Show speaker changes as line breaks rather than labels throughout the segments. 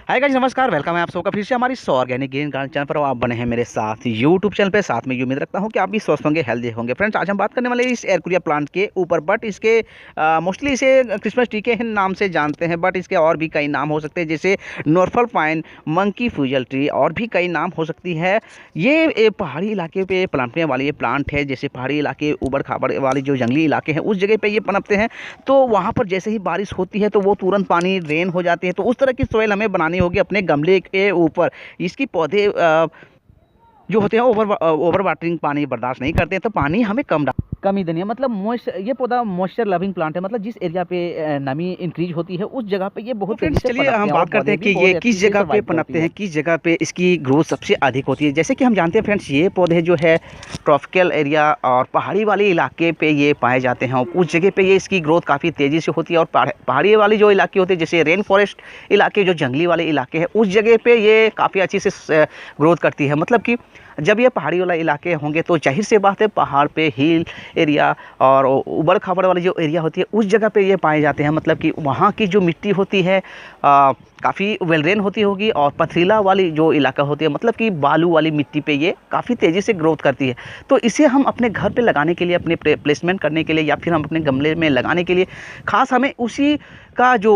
Hi guys, नमस्कार। Welcome है आप सबका फिर से हमारी ऑर्गेनिक ग्रीन गार्डन चैनल पर। आप बने हैं मेरे साथ यूट्यूब चैनल पे। साथ में ये उम्मीद रखता हूँ कि आप भी स्वस्थ होंगे, हेल्दी होंगे। फ्रेंड्स, आज हम बात करने वाले हैं इस एरकुरिया प्लांट के ऊपर। बट इसके मोस्टली इसे क्रिसमस ट्री के नाम से जानते हैं, बट इसके और भी कई नाम हो सकते हैं, जैसे नॉर्फल पाइन, मंकी फ्यूजल ट्री, और भी कई नाम हो सकती है। ये पहाड़ी इलाके पे पनपने वाली ये प्लांट है। जैसे पहाड़ी इलाके, ऊबड़ खाबड़ वाले जो जंगली इलाके हैं, उस जगह पे ये पनपते हैं। तो वहाँ पर जैसे ही बारिश होती है तो वो तुरंत पानी ड्रेन हो जाती है। तो उस तरह की सॉइल हमें बनानी होगी अपने गमले के ऊपर। इसकी पौधे जो होते हैं ओवर वाटरिंग पानी बर्दाश्त नहीं करते हैं, तो पानी हमें कम ही देनी है। मतलब ये पौधा मॉइस्चर लविंग प्लांट है। मतलब जिस एरिया पे नमी इंक्रीज होती है उस जगह पे ये बहुत तेजी से
चलिए हम बात करते हैं कि ये किस जगह पे पनपते हैं, किस जगह पे इसकी ग्रोथ सबसे अधिक होती है। जैसे कि हम जानते हैं फ्रेंड्स, ये पौधे जो है ट्रॉपिकल एरिया और पहाड़ी वाले इलाके पे ये पाए जाते हैं। और उस जगह पे ये इसकी ग्रोथ काफ़ी तेज़ी से होती है। और पहाड़ी वाली जो इलाके होते हैं, जैसे रेन फॉरेस्ट इलाके, जो जंगली वाले इलाके हैं, उस जगह पे ये काफ़ी अच्छी से ग्रोथ करती है। मतलब कि जब ये पहाड़ी वाला इलाके होंगे तो जाहिर सी बात है, पहाड़ पे हिल एरिया और ऊबड़ खाबड़ वाली जो एरिया होती है उस जगह पे ये पाए जाते हैं। मतलब कि वहाँ की जो मिट्टी होती है काफ़ी वेल ड्रेन होती होगी, और पथरीला वाली जो इलाका होती है, मतलब कि बालू वाली मिट्टी पे ये काफ़ी तेज़ी से ग्रोथ करती है। तो इसे हम अपने घर पे लगाने के लिए, अपने प्लेसमेंट करने के लिए, या फिर हम अपने गमले में लगाने के लिए खास हमें उसी का जो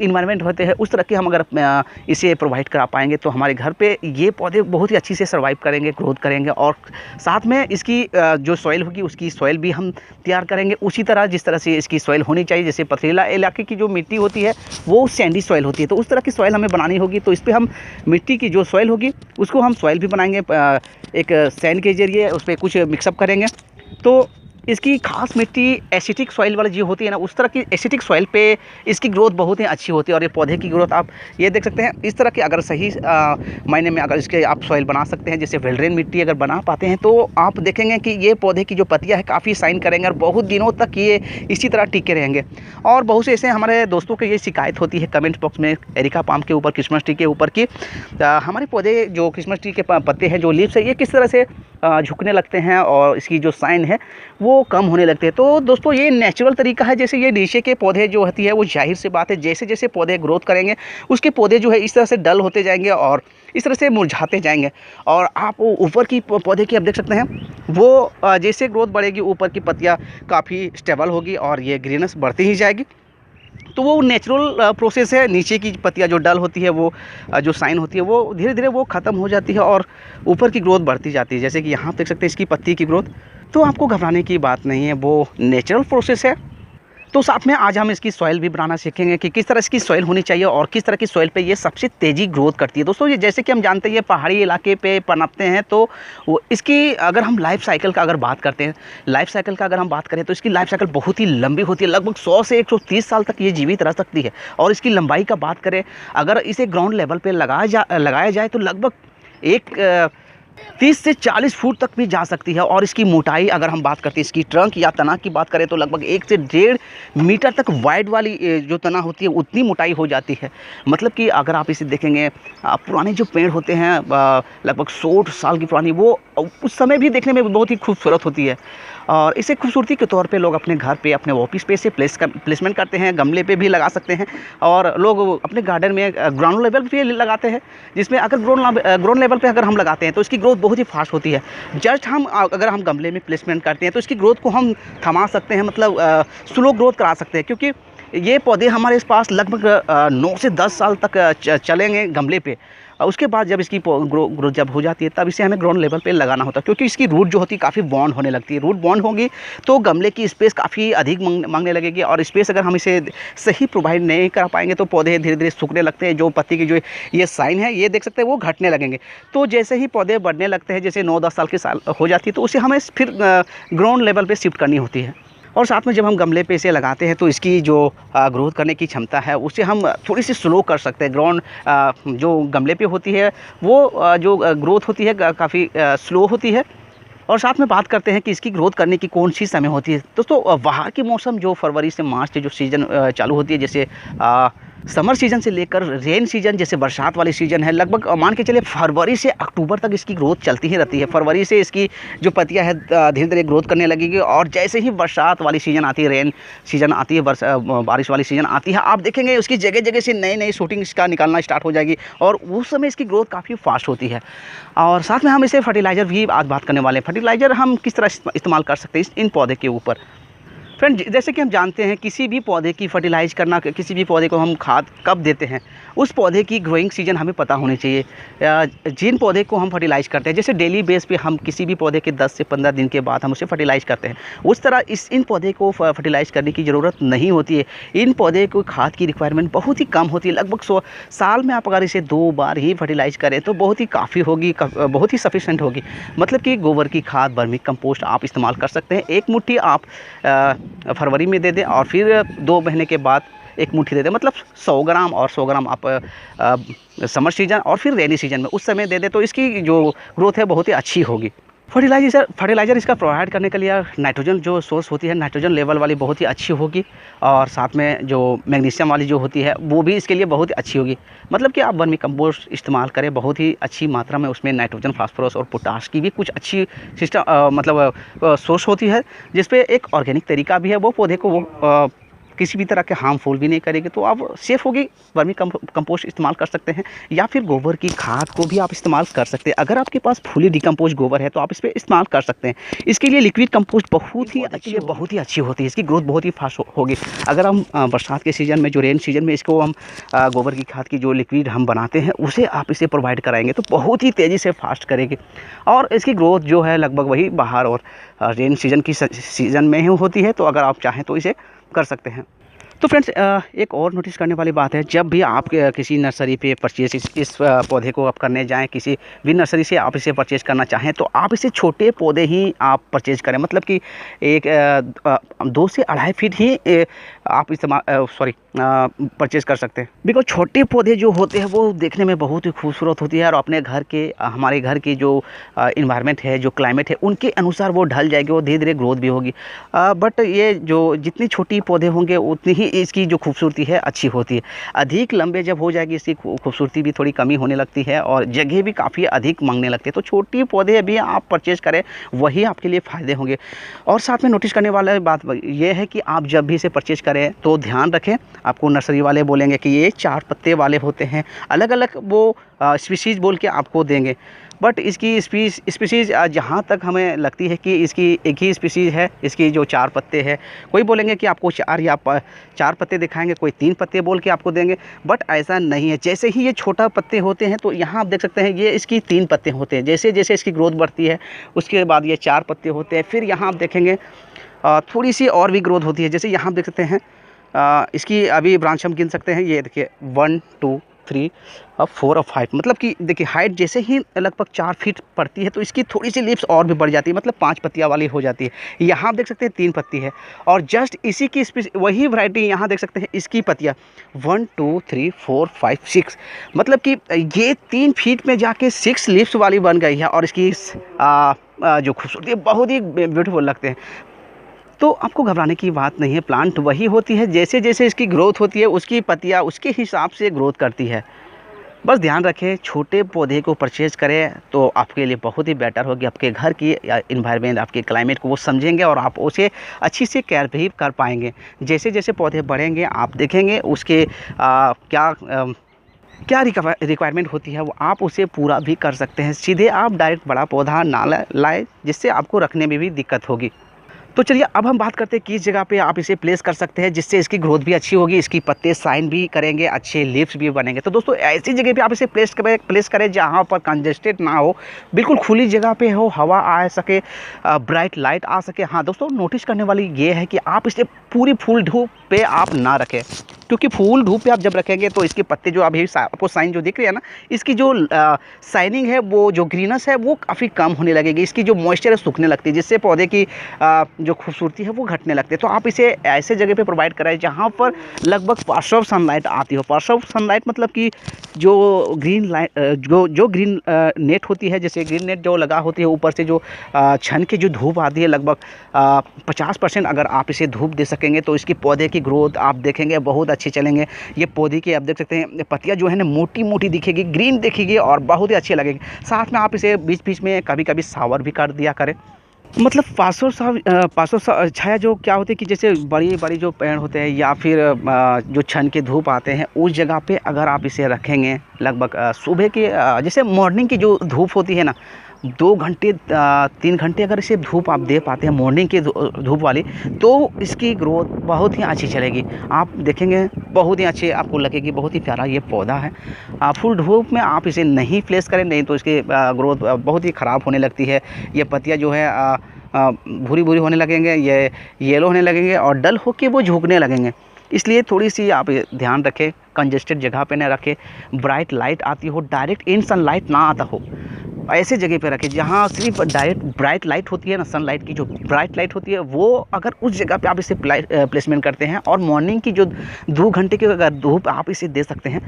इन्वायरमेंट होते हैं उस तरह के हम अगर इसे प्रोवाइड करा पाएंगे तो हमारे घर पे ये पौधे बहुत ही अच्छी से सर्वाइव करेंगे, ग्रोथ करेंगे। और साथ में इसकी जो सॉइल होगी उसकी सॉइल भी हम तैयार करेंगे उसी तरह जिस तरह से इसकी सॉइल होनी चाहिए। जैसे पथरीला इलाके की जो मिट्टी होती है वो सैंडी सॉइल होती है, तो उस तरह की सॉइल हमें बनानी होगी। तो इस पर हम मिट्टी की जो सॉइल होगी उसको हम सॉइल भी बनाएंगे, एक सैंड के जरिए उस पर कुछ मिक्सअप करेंगे। तो इसकी खास मिट्टी एसिटिक सॉइल वाली जो होती है ना, उस तरह की एसिटिक सॉइल पे इसकी ग्रोथ बहुत ही अच्छी होती है। और ये पौधे की ग्रोथ आप ये देख सकते हैं। इस तरह के अगर सही मायने में अगर इसके आप सॉइल बना सकते हैं, जैसे वेल ड्रेन मिट्टी अगर बना पाते हैं, तो आप देखेंगे कि ये पौधे की जो पत्तियां है काफ़ी शाइन करेंगे और बहुत दिनों तक ये इसी तरह टिके रहेंगे। और बहुत से ऐसे हमारे दोस्तों की ये शिकायत होती है कमेंट बॉक्स में एरिका पाम के ऊपर, क्रिसमस ट्री के ऊपर, कि हमारे पौधे जो क्रिसमस ट्री के पत्ते हैं, जो लीव्स है, ये किस तरह से झुकने लगते हैं और इसकी जो साइन है वो कम होने लगते हैं। तो दोस्तों, ये नेचुरल तरीका है। जैसे ये नीचे के पौधे जो होती है वो जाहिर सी बात है, जैसे जैसे पौधे ग्रोथ करेंगे उसके पौधे जो है इस तरह से डल होते जाएंगे और इस तरह से मुरझाते जाएंगे। और आप ऊपर की पौधे की आप देख सकते हैं, वो जैसे ग्रोथ बढ़ेगी ऊपर की पत्तियाँ काफ़ी स्टेबल होगी और ये ग्रीननेस बढ़ती ही जाएगी। तो वो नेचुरल प्रोसेस है। नीचे की पत्तियाँ जो डल होती है, वो जो साइन होती है, वो धीरे धीरे वो ख़त्म हो जाती है और ऊपर की ग्रोथ बढ़ती जाती है। जैसे कि यहाँ देख सकते हैं इसकी पत्ती की ग्रोथ। तो आपको घबराने की बात नहीं है, वो नेचुरल प्रोसेस है। तो साथ में आज हम इसकी सॉइल भी बनाना सीखेंगे कि किस तरह इसकी सॉइल होनी चाहिए और किस तरह की सॉइल पे ये सबसे तेज़ी ग्रोथ करती है। दोस्तों, ये जैसे कि हम जानते हैं ये पहाड़ी इलाके पे पनपते हैं, तो वो इसकी अगर हम लाइफ साइकिल का अगर बात करते हैं, लाइफ साइकिल का अगर हम बात करें तो इसकी लाइफ साइकिल बहुत ही लंबी होती है। लगभग 100 से 130 साल तक ये जीवित रह सकती है। और इसकी लंबाई का बात करें, अगर इसे ग्राउंड लेवल पर लगाया जाए तो लगभग 30 से 40 फुट तक भी जा सकती है। और इसकी मोटाई अगर हम बात करते हैं, इसकी ट्रंक या तना की बात करें, तो लगभग 1 से 1.5 मीटर तक वाइड वाली जो तना होती है उतनी मोटाई हो जाती है। मतलब कि अगर आप इसे देखेंगे, पुराने जो पेड़ होते हैं लगभग 100 साल की पुरानी, वो उस समय भी देखने में बहुत ही खूबसूरत होती है। और इसे खूबसूरती के तौर पे लोग अपने घर पे, अपने ऑफिस पे इसे प्लेसमेंट करते हैं। गमले पे भी लगा सकते हैं और लोग अपने गार्डन में ग्राउंड लेवल पे लगाते हैं, जिसमें अगर ग्राउंड लेवल पे अगर हम लगाते हैं तो इसकी ग्रोथ बहुत ही फास्ट होती है। जस्ट हम अगर हम गमले में प्लेसमेंट करते हैं तो इसकी ग्रोथ को हम थमा सकते हैं, मतलब स्लो ग्रोथ करा सकते हैं, क्योंकि ये पौधे हमारे पास लगभग 9 से 10 साल तक चलेंगे गमले पे। उसके बाद जब इसकी ग्रोथ जब हो जाती है तब इसे हमें ग्राउंड लेवल पे लगाना होता है, क्योंकि इसकी रूट जो होती है काफ़ी बॉन्ड होने लगती है। रूट बॉन्ड होगी तो गमले की स्पेस काफ़ी अधिक मांगने लगेगी, और स्पेस अगर हम इसे सही प्रोवाइड नहीं कर पाएंगे तो पौधे धीरे धीरे सूखने लगते हैं। जो पत्ती की जो ये साइन है, ये देख सकते हैं, वो घटने लगेंगे। तो जैसे ही पौधे बढ़ने लगते हैं, जैसे 9-10 साल की साल हो जाती है, तो उसे हमें फिर ग्राउंड लेवल पर शिफ्ट करनी होती है। और साथ में जब हम गमले पे इसे लगाते हैं तो इसकी जो ग्रोथ करने की क्षमता है उसे हम थोड़ी सी स्लो कर सकते हैं। ग्राउंड जो गमले पे होती है वो जो ग्रोथ होती है काफ़ी स्लो होती है। और साथ में बात करते हैं कि इसकी ग्रोथ करने की कौन सी समय होती है। दोस्तों, बाहर की मौसम जो फरवरी से मार्च जो सीज़न चालू होती है, जैसे समर सीजन से लेकर रेन सीजन, जैसे बरसात वाली सीजन है, लगभग मान के चलिए फरवरी से अक्टूबर तक इसकी ग्रोथ चलती ही रहती है। फरवरी से इसकी जो पत्तियां है धीरे धीरे ग्रोथ करने लगेगी, और जैसे ही बरसात वाली सीजन आती है, रेन सीजन आती है, बारिश वाली सीजन आती है, आप देखेंगे उसकी जगह जगह से नई नई शूटिंग इसका निकालना स्टार्ट हो जाएगी, और उस समय इसकी ग्रोथ काफ़ी फास्ट होती है। और साथ में हम इसे फर्टिलाइज़र भी आज बात करने वाले हैं। फर्टिलाइज़र हम किस तरह इस्तेमाल कर सकते हैं इन पौधे के ऊपर। फ्रेंड, जैसे कि हम जानते हैं किसी भी पौधे की फर्टिलाइज करना, किसी भी पौधे को हम खाद कब देते हैं, उस पौधे की ग्रोइंग सीजन हमें पता होनी चाहिए। जिन पौधे को हम फर्टिलाइज करते हैं, जैसे डेली बेस पे हम किसी भी पौधे के 10 से 15 दिन के बाद हम उसे फर्टिलाइज करते हैं, उस तरह इन पौधे को फर्टिलाइज करने की ज़रूरत नहीं होती है। इन पौधे को खाद की रिक्वायरमेंट बहुत ही कम होती है। लगभग 100 साल में आप अगर इसे 2 बार ही फर्टिलाइज करें तो बहुत ही काफ़ी होगी, बहुत ही सफिशेंट होगी। मतलब कि गोबर की खाद, वर्मी कंपोस्ट आप इस्तेमाल कर सकते हैं। एक मुट्ठी आप फरवरी में दे दें, और फिर 2 महीने के बाद एक मुट्ठी दे दें, मतलब 100 ग्राम और 100 ग्राम आप समर सीजन और फिर रेनी सीजन में उस समय दे दें, तो इसकी जो ग्रोथ है बहुत ही अच्छी होगी। फर्टिलाइज़र इसका प्रोवाइड करने के लिए नाइट्रोजन जो सोर्स होती है, नाइट्रोजन लेवल वाली बहुत ही अच्छी होगी, और साथ में जो मैग्नीशियम वाली जो होती है वो भी इसके लिए बहुत ही अच्छी होगी। मतलब कि आप वर्मी कंपोस्ट इस्तेमाल करें बहुत ही अच्छी मात्रा में, उसमें नाइट्रोजन, फास्फोरस और पोटाश की भी कुछ अच्छी सिस्टम सोर्स होती है, जिस पे एक ऑर्गेनिक तरीका भी है। वो पौधे को वो किसी भी तरह के हार्मफुल भी नहीं करेगी, तो आप सेफ़ होगी। वर्मी कंपोस्ट इस्तेमाल कर सकते हैं, या फिर गोबर की खाद को भी आप इस्तेमाल कर सकते हैं। अगर आपके पास फुली डिकम्पोज गोबर है तो आप इस पर इस्तेमाल कर सकते हैं। इसके लिए लिक्विड कंपोस्ट बहुत ही अच्छी होती है, इसकी ग्रोथ बहुत ही फास्ट होगी। अगर हम बरसात के सीज़न में, जो रेन सीजन में इसको हम गोबर की खाद की जो लिक्विड हम बनाते हैं उसे आप इसे प्रोवाइड कराएंगे तो बहुत ही तेज़ी से फास्ट करेगी, और इसकी ग्रोथ जो है लगभग वही बाहर और रेन सीजन की सीज़न में ही होती है। तो अगर आप चाहें तो इसे कर सकते हैं। तो फ्रेंड्स, एक और नोटिस करने वाली बात है, जब भी आप किसी नर्सरी पे परचेज इस पौधे को आप करने जाएं, किसी भी नर्सरी से आप इसे परचेज करना चाहें, तो आप इसे छोटे पौधे ही आप परचेज करें। मतलब कि 2 से 2.5 फीट ही आप परचेज कर सकते हैं। बिकॉज छोटे पौधे जो होते हैं वो देखने में बहुत ही खूबसूरत होती है, और अपने घर के, हमारे घर की जो इन्वायरमेंट है, जो क्लाइमेट है, उनके अनुसार वो ढल जाएगी और धीरे धीरे ग्रोथ भी होगी। बट ये जो जितनी छोटी पौधे होंगे उतनी ही इसकी जो खूबसूरती है अच्छी होती है। अधिक लंबे जब हो जाएगी इसकी खूबसूरती भी थोड़ी कमी होने लगती है, और जगह भी काफ़ी अधिक मांगने लगती है। तो छोटी पौधे भी आप परचेज करें, वही आपके लिए फ़ायदे होंगे। और साथ में नोटिस करने वाला बात ये है कि आप जब भी इसे परचेज करें तो ध्यान रखें, आपको नर्सरी वाले बोलेंगे कि ये 4 पत्ते वाले होते हैं, अलग अलग वो स्पीशीज़ बोल के आपको देंगे। बट इसकी स्पीशीज़ जहाँ तक हमें लगती है कि इसकी एक ही स्पीशीज़ है, इसकी जो 4 पत्ते हैं। कोई बोलेंगे कि आपको 4 पत्ते दिखाएंगे, कोई 3 पत्ते बोल के आपको देंगे, बट ऐसा नहीं है। जैसे ही ये छोटा पत्ते होते हैं तो यहाँ आप देख सकते हैं ये इसकी 3 पत्ते होते हैं। जैसे जैसे इसकी ग्रोथ बढ़ती है उसके बाद ये 4 पत्ते होते हैं। फिर यहाँ आप देखेंगे थोड़ी सी और भी ग्रोथ होती है। जैसे यहाँ आप देख सकते हैं इसकी अभी ब्रांच हम गिन सकते हैं, ये देखिए 1 2 3 और 4 और 5। मतलब कि देखिए हाइट जैसे ही लगभग 4 फीट पड़ती है तो इसकी थोड़ी सी लिप्स और भी बढ़ जाती है, मतलब 5 पत्तियाँ वाली हो जाती है। यहाँ आप देख सकते हैं 3 पत्ती है, और जस्ट इसी की वही वैरायटी यहाँ देख सकते हैं, इसकी पत्तियाँ 1 2 3 4 5 6। मतलब कि ये 3 फीट में जाके 6 लिप्स वाली बन गई है, और इसकी जो खूबसूरती बहुत ही ब्यूटीफुल लगते हैं। तो आपको घबराने की बात नहीं है, प्लांट वही होती है, जैसे जैसे इसकी ग्रोथ होती है उसकी पत्तियाँ उसके हिसाब से ग्रोथ करती है। बस ध्यान रखें, छोटे पौधे को परचेज़ करें तो आपके लिए बहुत ही बेटर होगी। आपके घर की इन्वायरमेंट, आपके क्लाइमेट को वो समझेंगे, और आप उसे अच्छी से केयर भी कर पाएंगे। जैसे जैसे पौधे बढ़ेंगे आप देखेंगे उसके क्या रिक्वायरमेंट होती है, वो आप उसे पूरा भी कर सकते हैं। सीधे आप डायरेक्ट बड़ा पौधा ना लाए, जिससे आपको रखने में भी दिक्कत होगी। तो चलिए अब हम बात करते हैं किस जगह पे आप इसे प्लेस कर सकते हैं जिससे इसकी ग्रोथ भी अच्छी होगी, इसकी पत्ते साइन भी करेंगे, अच्छे लीव्स भी बनेंगे। तो दोस्तों ऐसी जगह पे आप इसे प्लेस करें जहाँ पर कंजेस्टेड ना हो, बिल्कुल खुली जगह पे हो, हवा आ सके, ब्राइट लाइट आ सके। हाँ दोस्तों, नोटिस करने वाली ये है कि आप इसे पूरी फुल धूप पे आप ना रखें, क्योंकि फुल धूप पे आप जब रखेंगे तो इसके पत्ते जो अभी आपको साइन जो दिख रही है ना, इसकी जो साइनिंग है, वो जो ग्रीनस है वो काफ़ी कम होने लगेगी, इसकी जो मॉइस्चर है सूखने लगती है, जिससे पौधे की जो खूबसूरती है वो घटने लगती है। तो आप इसे ऐसे जगह पे प्रोवाइड कराएं जहाँ पर लगभग पार्शियल सनलाइट आती हो। पार्शियल सनलाइट मतलब कि जो ग्रीन लाइट जो ग्रीन नेट होती है, जैसे ग्रीन नेट जो लगा होती है ऊपर से जो छन के जो धूप आती है लगभग 50% अगर आप इसे धूप दे सकेंगे तो इसकी पौधे की ग्रोथ आप देखेंगे बहुत अच्छी चलेंगे। ये पौधे की आप देख सकते हैं पत्तियां जो है ना मोटी मोटी दिखेगी, ग्रीन दिखेगी और बहुत ही अच्छी लगेगी। साथ में आप इसे बीच बीच में कभी कभी शावर भी कर दिया करें। मतलब पासों छाया जो क्या होती है कि जैसे बड़ी बड़ी जो पेड़ होते हैं या फिर जो छन के धूप आते हैं उस जगह पे अगर आप इसे रखेंगे लगभग सुबह के जैसे मॉर्निंग की जो धूप होती है ना 2 घंटे 3 घंटे अगर इसे धूप आप दे पाते हैं मॉर्निंग की धूप वाली, तो इसकी ग्रोथ बहुत ही अच्छी चलेगी। आप देखेंगे बहुत ही अच्छी आपको लगेगी, बहुत ही प्यारा ये पौधा है। फुल धूप में आप इसे नहीं प्लेस करें, नहीं तो इसकी ग्रोथ बहुत ही ख़राब होने लगती है। ये पत्तियाँ जो है भूरी भूरी होने लगेंगे, ये येलो होने लगेंगे और डल होके वो झुकने लगेंगे। इसलिए थोड़ी सी आप ध्यान रखें, कंजेस्टेड जगह पे ना रखें, ब्राइट लाइट आती हो, डायरेक्ट इन सनलाइट ना आता हो, ऐसे जगह पे रखें जहाँ सिर्फ डायरेक्ट ब्राइट लाइट होती है ना, सनलाइट की जो ब्राइट लाइट होती है वो अगर उस जगह पे आप इसे प्लेसमेंट करते हैं और मॉर्निंग की जो 2 घंटे की अगर धूप आप इसे दे सकते हैं,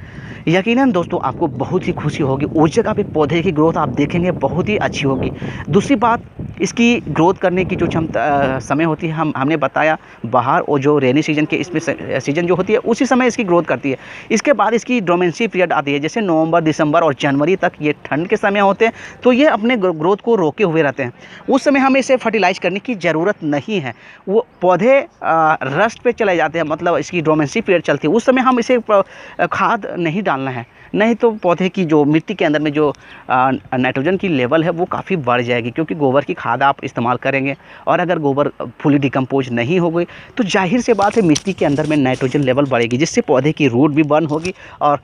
यकीनन दोस्तों आपको बहुत ही खुशी होगी। उस जगह पे पौधे की ग्रोथ आप देखेंगे बहुत ही अच्छी होगी। दूसरी बात, इसकी ग्रोथ करने की जो क्षमता समय होती है, हमने बताया बाहर और जो रेनी सीजन के इसमें सीजन जो होती है उसी समय इसकी ग्रोथ करती है। इसके बाद इसकी डोमेंसी पीरियड आती है, जैसे नवंबर, दिसंबर और जनवरी तक ये ठंड के समय होते हैं, तो ये अपने ग्रोथ को रोके हुए रहते हैं। उस समय हमें इसे फर्टिलाइज करने की ज़रूरत नहीं है, वो पौधे रस्ट पे चले जाते हैं, मतलब इसकी डोमेंसी पीरियड चलती है, उस समय हम इसे खाद नहीं डालना है, नहीं तो पौधे की जो मिट्टी के अंदर में जो नाइट्रोजन की लेवल है वो काफ़ी बढ़ जाएगी, क्योंकि गोबर की खाद आप इस्तेमाल करेंगे और अगर गोबर फुली डिकम्पोज नहीं हो गई तो जाहिर से बात है मिट्टी के अंदर में नाइट्रोजन लेवल बढ़ेगी, जिससे पौधे की रूट भी बर्न होगी और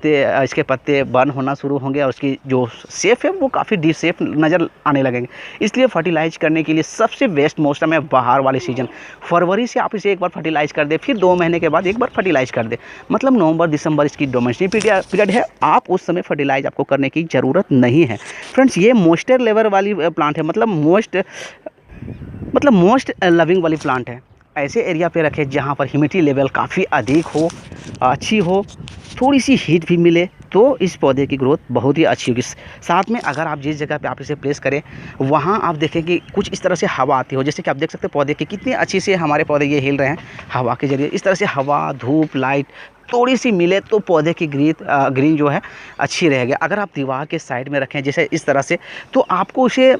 इसके पत्ते बर्न होना शुरू होंगे और उसकी जो शेप है वो काफ़ी डी शेप नज़र आने लगेंगे। इसलिए फर्टिलाइज करने के लिए सबसे बेस्ट मौसम है बाहर वाली सीजन। फरवरी से आप इसे एक बार फर्टिलाइज कर दे, फिर 2 महीने के बाद एक बार फर्टिलाइज कर दे, मतलब नवंबर दिसंबर इसकी डोमेस्टिक पीरियड है, आप उस समय फर्टिलाइज आपको करने की ज़रूरत नहीं है। फ्रेंड्स, ये मॉइस्चर लेवल वाली प्लांट है, मतलब मोस्ट लविंग वाली प्लांट है। ऐसे एरिया पे रखें जहाँ पर ह्यूमिडिटी लेवल काफ़ी अधिक हो, अच्छी हो, थोड़ी सी हीट भी मिले, तो इस पौधे की ग्रोथ बहुत ही अच्छी होगी। साथ में अगर आप जिस जगह पे आप इसे प्लेस करें वहाँ आप देखें कि कुछ इस तरह से हवा आती हो, जैसे कि आप देख सकते हैं पौधे की कितनी अच्छी से हमारे पौधे ये हिल रहे हैं हवा के जरिए। इस तरह से हवा, धूप, लाइट थोड़ी सी मिले तो पौधे की ग्रीन जो है अच्छी रहेगी। अगर आप दीवार के साइड में रखें जैसे इस तरह से, तो आपको इसे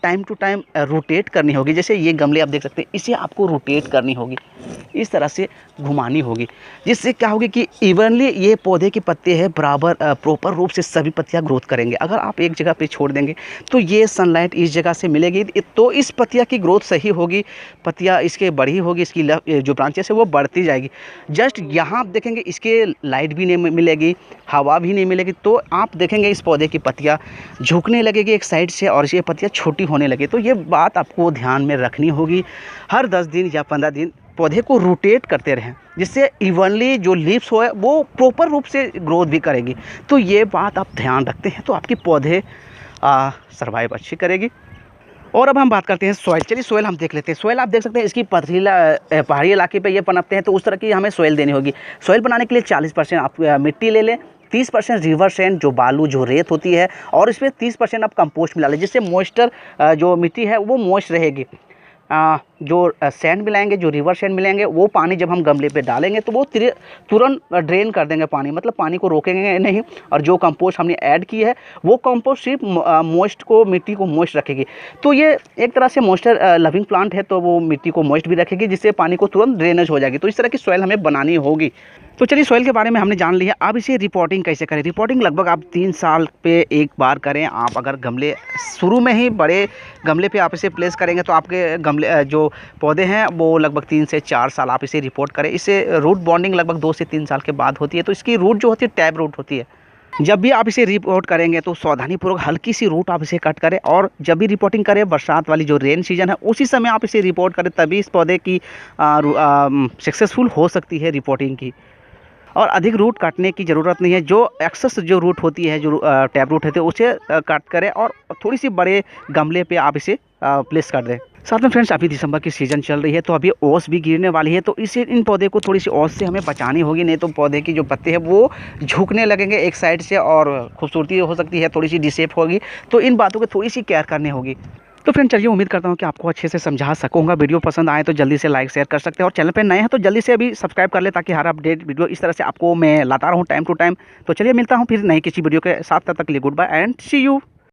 टाइम टू टाइम रोटेट करनी होगी। जैसे ये गमले आप देख सकते हैं, इसे आपको रोटेट करनी होगी, इस तरह से घुमानी होगी, जिससे क्या होगी कि इवनली ये पौधे के पत्ते हैं बराबर प्रॉपर रूप से सभी पत्तियां ग्रोथ करेंगे। अगर आप एक जगह पे छोड़ देंगे तो ये सनलाइट इस जगह से मिलेगी तो इस पत्तियां की ग्रोथ सही होगी, पत्तियां इसके बड़ी होगी, इसकी जो ब्रांचेस है वो बढ़ती जाएगी। जस्ट यहाँ आप देखेंगे इसके लाइट भी नहीं मिलेगी, हवा भी नहीं मिलेगी, तो आप देखेंगे इस पौधे की पत्तियां झुकने लगेगी एक साइड से और ये पत्तियां छोटी होने लगी। तो ये बात आपको ध्यान में रखनी होगी, हर 10 दिन या 15 दिन पौधे को रोटेट करते रहें, जिससे इवनली जो लीव्स हो वो प्रॉपर रूप से ग्रोथ भी करेगी। तो ये बात आप ध्यान रखते हैं तो आपकी पौधे सर्वाइव अच्छी करेगी। और अब हम बात करते हैं सॉइल। चलिए सॉइल हम देख लेते हैं। सॉइल आप देख सकते हैं इसकी पथरीला पहाड़ी इलाके पे ये पनपते हैं, तो उस तरह की हमें सॉइल देनी होगी। सॉइल बनाने के लिए 40% आप मिट्टी ले लें, 30% रिवर सैंड जो बालू जो रेत होती है, और इसमें 30% आप कंपोस्ट मिला लें, जिससे मॉइस्चर जो मिट्टी है वो मॉइस्ट रहेगी। जो सैंड मिलाएंगे, जो रिवर सैंड मिलाएंगे, वो पानी जब हम गमले पे डालेंगे तो वो तुरंत ड्रेन कर देंगे पानी, मतलब पानी को रोकेंगे नहीं। और जो कंपोस्ट हमने ऐड की है वो कंपोस्ट सिर्फ मॉइस्ट को, मिट्टी को मॉइस्ट रखेगी। तो ये एक तरह से मॉइस्चर लविंग प्लांट है, तो वो मिट्टी को मॉइस्ट भी रखेगी, जिससे पानी को तुरंत ड्रेनेज हो जाएगी। तो इस तरह की सॉइल हमें बनानी होगी। तो चलिए सॉइल के बारे में हमने जान लिया, अब इसे रिपोर्टिंग कैसे करें। रिपोर्टिंग लगभग आप 3 साल पे एक बार करें। आप अगर गमले शुरू में ही बड़े गमले पे आप इसे प्लेस करेंगे तो आपके गमले जो पौधे हैं वो लगभग 3 से 4 साल आप इसे रिपोर्ट करें। इससे रूट बॉन्डिंग लगभग 2 से 3 साल के बाद होती है। तो इसकी रूट जो होती है टैब रूट होती है। जब भी आप इसे रिपोर्ट करेंगे तो सावधानीपूर्वक हल्की सी रूट आप इसे कट करें, और जब भी रिपोर्टिंग करें बरसात वाली जो रेन सीजन है उसी समय आप इसे रिपोर्ट करें, तभी इस पौधे की सक्सेसफुल हो सकती है रिपोर्टिंग की। और अधिक रूट काटने की ज़रूरत नहीं है। जो एक्सेस जो रूट होती है, जो टैब रूट होती है, उसे काट करें और थोड़ी सी बड़े गमले पे आप इसे प्लेस कर दें। साथ में फ्रेंड्स अभी दिसंबर की सीज़न चल रही है, तो अभी ओस भी गिरने वाली है, तो इसे इन पौधे को थोड़ी सी ओस से हमें बचानी होगी, नहीं तो पौधे की जो पत्ते हैं वो झुकने लगेंगे एक साइड से और खूबसूरती हो सकती है थोड़ी सी डिसेप होगी। तो इन बातों को थोड़ी सी केयर करनी होगी। तो फ्रेंड चलिए, उम्मीद करता हूँ कि आपको अच्छे से समझा सकूँगा। वीडियो पसंद आए तो जल्दी से लाइक शेयर कर सकते हैं, और चैनल पे नए हैं तो जल्दी से अभी सब्सक्राइब कर ले, ताकि हर अपडेट वीडियो इस तरह से आपको मैं लाता रहूँ टाइम टू टाइम। तो चलिए मिलता हूँ फिर नई किसी वीडियो के साथ, तब तक के लिए good bye and see you.